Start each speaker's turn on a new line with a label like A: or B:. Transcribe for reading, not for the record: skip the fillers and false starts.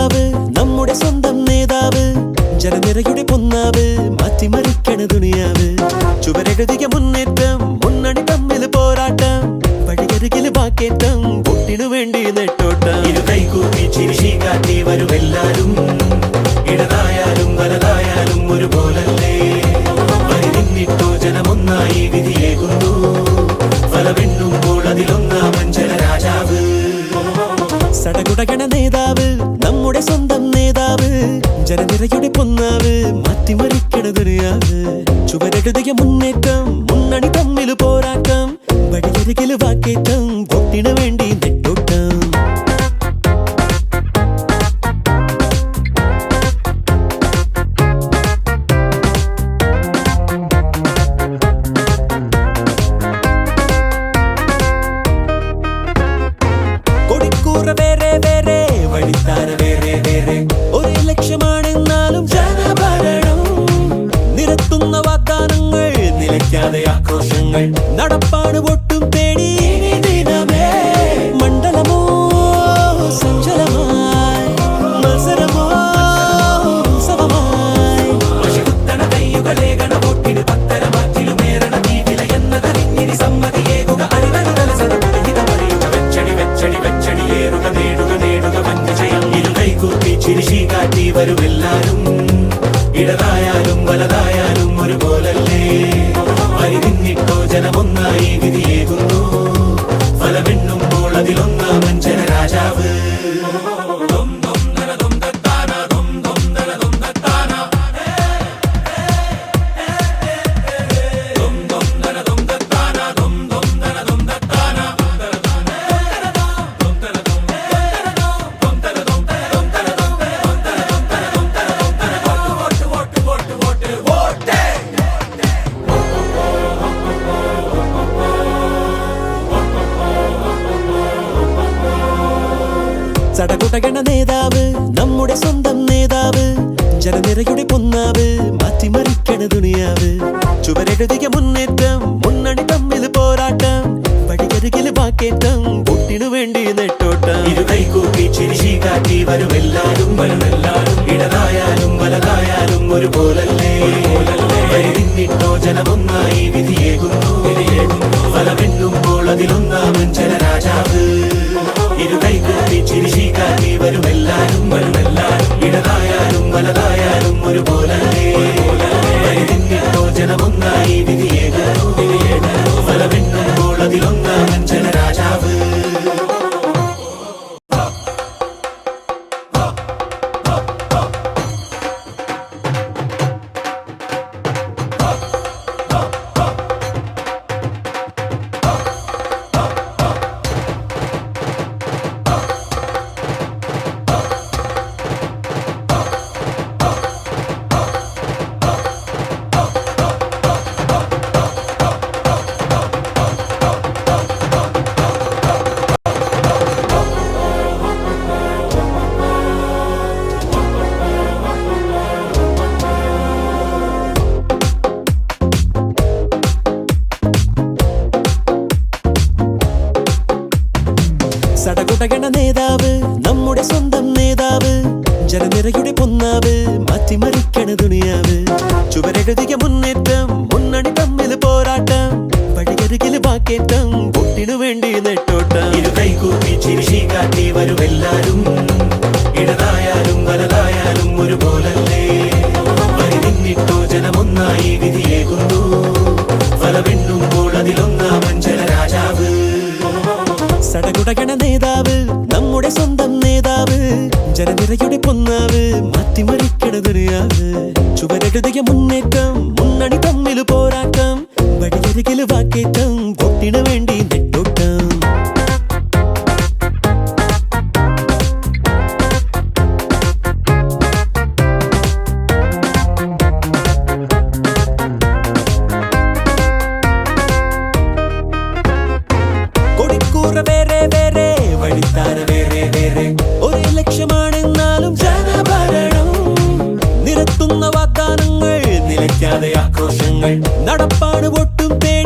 A: നേതാവ് നമ്മുടെ സ്വന്തം നേതാവ് ജനനിരയുടെ പൊന്നാവ് മാറ്റിമറിക്കണ ദുനിയാവ് ചുവരെഴുതിയ മുന്നേറ്റം മുന്നണി തമ്മിൽ പോരാട്ടം വഴിയരികിൽ വാക്കേറ്റം വോട്ടിനു വേണ്ടി നെട്ടോട്ടം
B: ഇരുകൈകൂപ്പി ചിരിശി കാട്ടി വരുമെല്ലാരും ഇടതായാലും വലതായാലും ഒരുപോലല്ലേ വരി നിന്നിട്ടോ ജനമൊന്നായി വിധിയേകുന്നു ഫലമെണ്ണുമ്പോൾ അതിലൊന്നാമൻ ജനരാജാവ്
A: സടകുടകണ നേതാവ് നമ്മുടെ സ്വന്തം നേതാവ് ജനനിരയുടെ പൊന്നാവ് മാറ്റിമറിക്കണ ദുനിയാവ് ചുവരെഴുതിയ മുന്നേറ്റം മുന്നണി തമ്മിൽ പോരാട്ടം വഴിയരികിൽ വാക്കേറ്റം വോട്ടിനു വേണ്ടി നെട്ടോട്ടം കൊടിക്കൂറ വേറെ വേറെ വഴിത്താര വേറെ വേറെ ഒരേ ലക്ഷ്യമാണെന്നാലും ജനഭരണം നിരത്തുന്ന വാഗ്ദാനങ്ങൾ നിലയ്ക്കാതെ ആക്രോശങ്ങൾ നടപ്പാണ് വോട്ടും തേടി ദിനമേ മണ്ഡലമോ സഞ്ചലമായി മത്സരമോ ഉത്സവമായി കയ്യുകളേകണ വോട്ടിന് പത്തരമാറ്റിലുമേറണ നീതില എന്നതറിഞ്ഞിരി സമ്മതിയേകുക
B: വെച്ചടിയേറുക നേടുക നേടുക വഞ്ചയം ഇരുകൈകൂപ്പി ചിരിശി കാട്ടി വരുമെല്ലാരും ഇടതായാലും വലതായാലും ഒരുപോലല്ലേ വരി നിന്നിട്ടോ ജനമൊന്നായി വിധിയേകുന്നു ഫലമെണ്ണുമ്പോൾ അതിലൊന്നാമൻ ജനരാജാവ്
A: സടകുടകണ നേതാവ് നമ്മുടെ സ്വന്തം നേതാവ് ജനനിരയുടെ പൊന്നാവ് മാറ്റിമറിക്കണ ദുനിയാവ് ചുവരെഴുതിയ മുന്നേറ്റം മുന്നണി തമ്മിൽ പോരാട്ടം വഴിയരികിൽ വാക്കേറ്റം വോട്ടിനു വേണ്ടി നെട്ടോട്ടം
B: ഇരുകൈകൂപ്പി ചിരിശി കാട്ടി വരുമെല്ലാരും ഇടതായാലും വലതായാലും ഒരുപോലല്ലേ വരി നിന്നിട്ടോ ജനമൊന്നായി വിധിയേകുന്നു ഫലമെണ്ണുമ്പോൾ അതിലൊന്നാമൻ ജനരാജാവ് ഇരുകൈകൂപ്പി ചിരിശി കാട്ടി വരുമെല്ലാരും ഇടതായാലും വലതായാലും ഒരുപോലല്ലേ വരി നിന്നിട്ടോ ജനമൊന്നായി വിധിയേകുന്നു ഫലമെണ്ണുമ്പോൾ അതിലൊന്നാമൻ ജനരാജാവ്
A: സടകുടകണ നേതാവ് നമ്മുടെ സ്വന്തം നേതാവ് ജനനിരയുടെ പൊന്നാവ് മാറ്റിമറിക്കണ ദുനിയാവ് ചുവരെഴുതിയ മുന്നേറ്റം മുന്നണി തമ്മിൽ പോരാട്ടം വഴിയരികിൽ വാക്കേറ്റം വോട്ടിനു വേണ്ടി നെട്ടോട്ടം
B: ഇരുകൈകൂപ്പി ചിരിശി കാട്ടി വരുമെല്ലാരും ഇടതായാലും വലതായാലും ഒരുപോലല്ലേ വരി നിന്നിട്ടോ ജനമൊന്നായി വിധിയേകുന്നു ഫലമെണ്ണുമ്പോൾ അതിലൊന്നാമൻ ജനരാജാവ്
A: സടകുടകണ നേതാവ് നമ്മുടെ സ്വന്തം നേതാവ് ജനനിരയുടെ പൊന്നാവ് മാറ്റിമറിക്കണ ദുനിയാവ് ചുവരെഴുതിയ മുന്നേറ്റം മുന്നണി തമ്മിൽ പോരാട്ടം വഴിയരികിൽ വാക്കേറ്റം വോട്ടിനു വേണ്ടി നെട്ടോട്ടം കൊടിക്കൂറ വേറെ വേറെ വഴിത്താര വേറെ വേറെ ഒരേ ലക്ഷ്യമാണെന്നാലും ജനഭരണം നിരത്തുന്ന വാഗ്ദാനങ്ങൾ നിലയ്ക്കാതെ ആക്രോശങ്ങൾ നടപ്പാണ് വോട്ടും തേടി